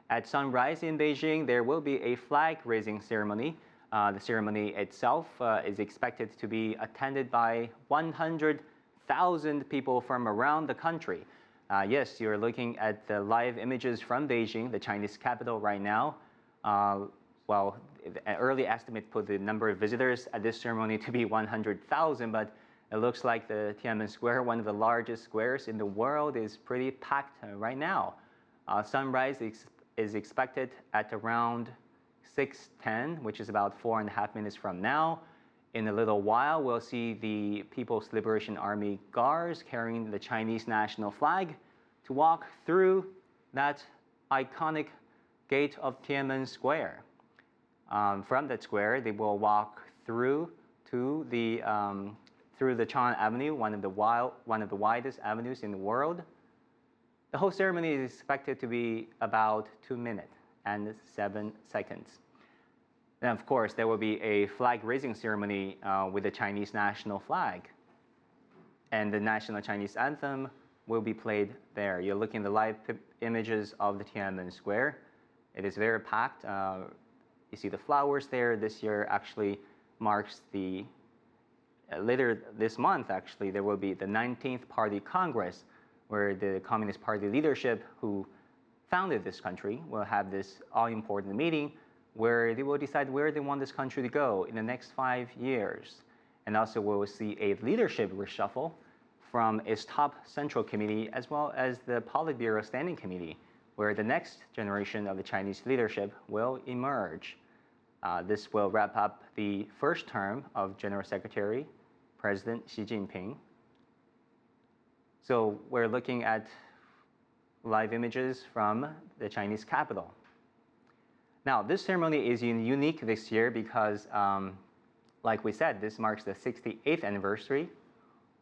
At sunrise in Beijing, there will be a flag-raising ceremony. The ceremony itself is expected to be attended by 100,000 people from around the country. Yes, you're looking at the live images from Beijing, the Chinese capital right now. Well, an early estimate put the number of visitors at this ceremony to be 100,000, but it looks like the Tiananmen Square, one of the largest squares in the world, is pretty packed right now. Sunrise is expected at around 6:10, which is about 4.5 minutes from now. In a little while, we'll see the People's Liberation Army guards carrying the Chinese national flag to walk through that iconic gate of Tiananmen Square. From that square, they will walk through to the Chang'an Avenue, one of the widest avenues in the world. The whole ceremony is expected to be about 2 minutes and 7 seconds. And of course, there will be a flag-raising ceremony with the Chinese national flag. And the national Chinese anthem will be played there. You're looking at the live images of the Tiananmen Square. It is very packed. You see the flowers there. This year actually marks the, later this month actually, there will be the 19th Party Congress, where the Communist Party leadership who founded this country will have this all-important meeting where they will decide where they want this country to go in the next 5 years. And also we will see a leadership reshuffle from its top central committee as well as the Politburo Standing Committee, where the next generation of the Chinese leadership will emerge. This will wrap up the first term of General Secretary, President Xi Jinping. So we're looking at live images from the Chinese capital. Now, this ceremony is unique this year because, like we said, this marks the 68th anniversary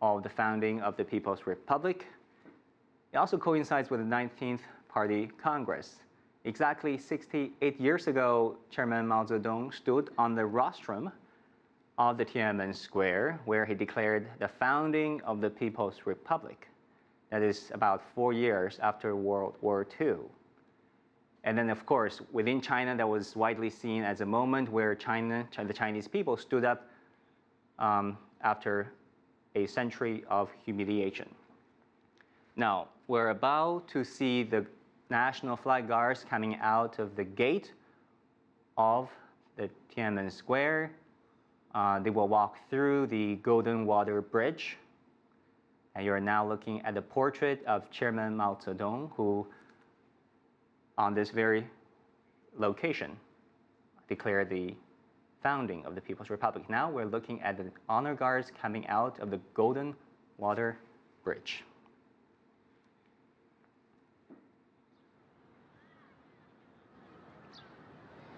of the founding of the People's Republic. It also coincides with the 19th Party Congress. Exactly 68 years ago, Chairman Mao Zedong stood on the rostrum of the Tiananmen Square, where he declared the founding of the People's Republic. That is about 4 years after World War II. And then, of course, within China, that was widely seen as a moment where the Chinese people stood up after a century of humiliation. Now, we're about to see the national flag guards coming out of the gate of the Tiananmen Square. They will walk through the Golden Water Bridge. And you're now looking at the portrait of Chairman Mao Zedong, who, on this very location, declared the founding of the People's Republic. Now we're looking at the honor guards coming out of the Golden Water Bridge.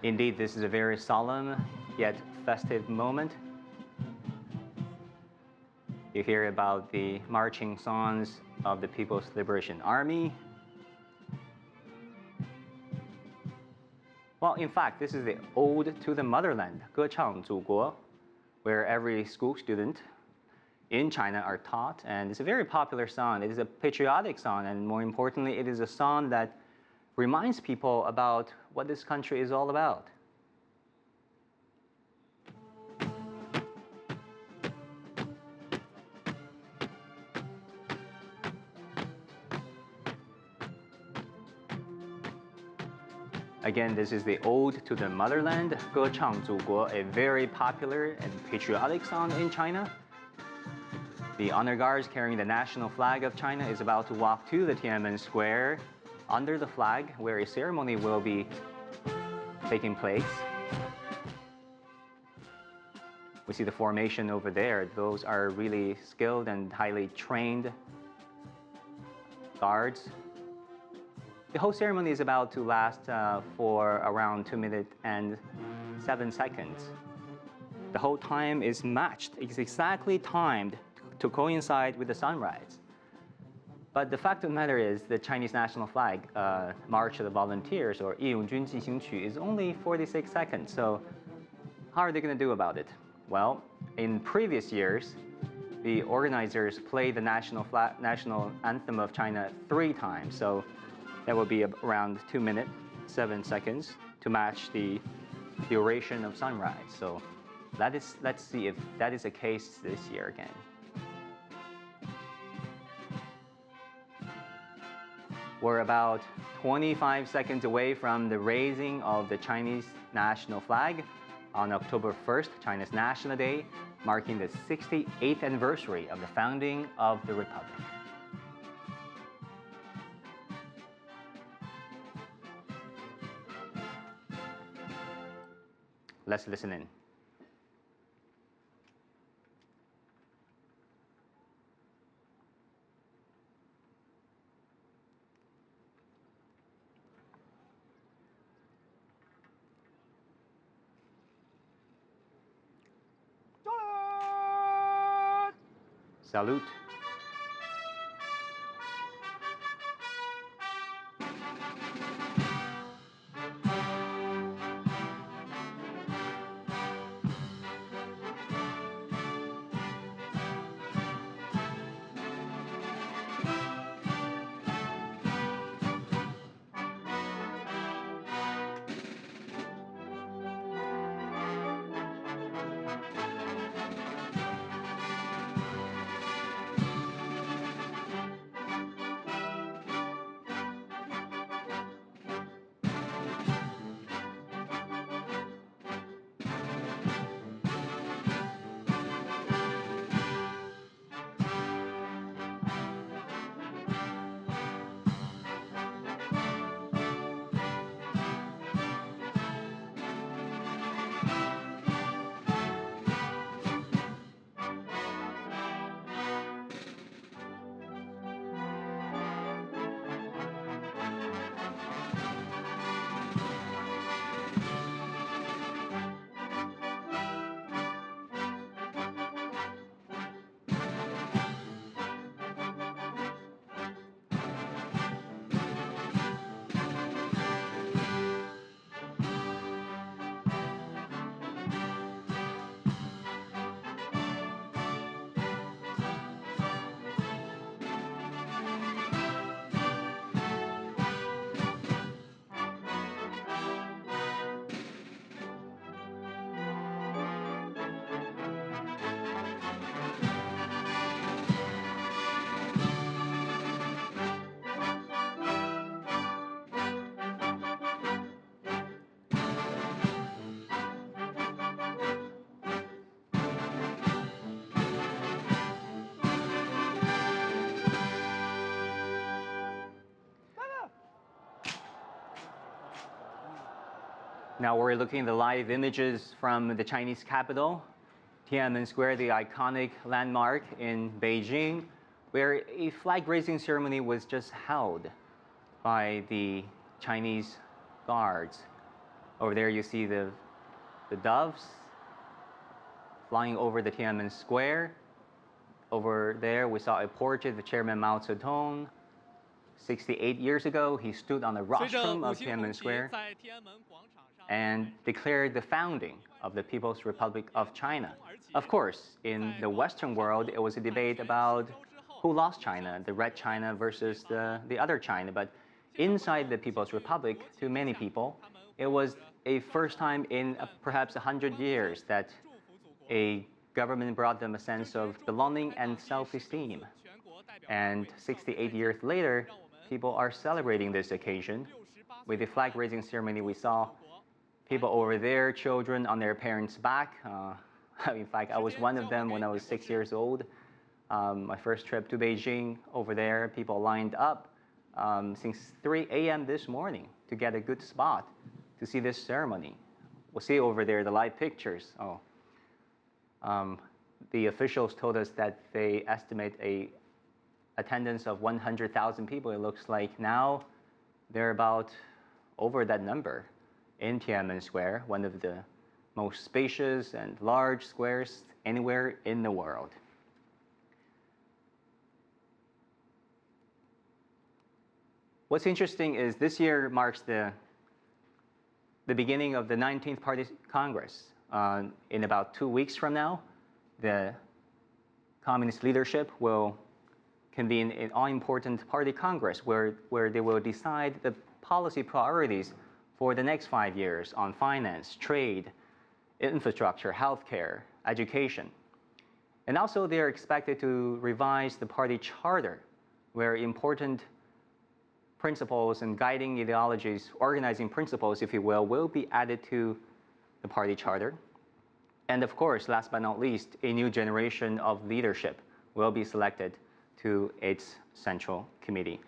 Indeed, this is a very solemn yet festive moment. You hear about the marching songs of the People's Liberation Army. Well, in fact, this is the ode to the motherland, 歌唱祖国, where every school student in China are taught. And it's a very popular song. It is a patriotic song, and more importantly, it is a song that reminds people about what this country is all about. Again, this is the ode to the motherland, 歌唱祖国, a very popular and patriotic song in China. The honor guards carrying the national flag of China is about to walk to the Tiananmen Square under the flag, where a ceremony will be taking place. We see the formation over there. Those are really skilled and highly trained guards. The whole ceremony is about to last for around 2 minutes and 7 seconds. The whole time is matched. It's exactly timed to coincide with the sunrise. But the fact of the matter is the Chinese national flag, March of the Volunteers, or 义勇军进行曲, is only 46 seconds. So how are they going to do about it? Well, in previous years, the organizers played the national anthem of China 3 times. So that will be around 2 minutes. 7 seconds to match the duration of sunrise. So let's see if that is the case this year again. We're about 25 seconds away from the raising of the Chinese national flag on October 1st, China's National Day, marking the 68th anniversary of the founding of the Republic. Let's listen in. Salute. Now we're looking at the live images from the Chinese capital, Tiananmen Square, the iconic landmark in Beijing, where a flag-raising ceremony was just held by the Chinese guards. Over there you see the doves flying over the Tiananmen Square. Over there we saw a portrait of Chairman Mao Zedong. 68 years ago, he stood on the rostrum of Tiananmen Square and declared the founding of the People's Republic of China. Of course, in the Western world, it was a debate about who lost China, the Red China versus the other China. But inside the People's Republic, to many people, it was a first time in perhaps 100 years that a government brought them a sense of belonging and self-esteem. And 68 years later, people are celebrating this occasion. With the flag-raising ceremony, we saw people over there, children on their parents' back. In fact, I was one of them when I was 6 years old. My first trip to Beijing, over there, people lined up since 3 a.m. this morning to get a good spot to see this ceremony. We'll see over there the live pictures. The officials told us that they estimate a attendance of 100,000 people. It looks like now they're about over that number in Tiananmen Square, one of the most spacious and large squares anywhere in the world. What's interesting is this year marks the beginning of the 19th Party Congress. In about 2 weeks from now, the Communist leadership will convene an all-important party Congress where they will decide the policy priorities for the next 5 years on finance, trade, infrastructure, healthcare, education. And also they are expected to revise the party charter, where important principles and guiding ideologies, organizing principles, if you will be added to the party charter. And of course, last but not least, a new generation of leadership will be selected to its central committee.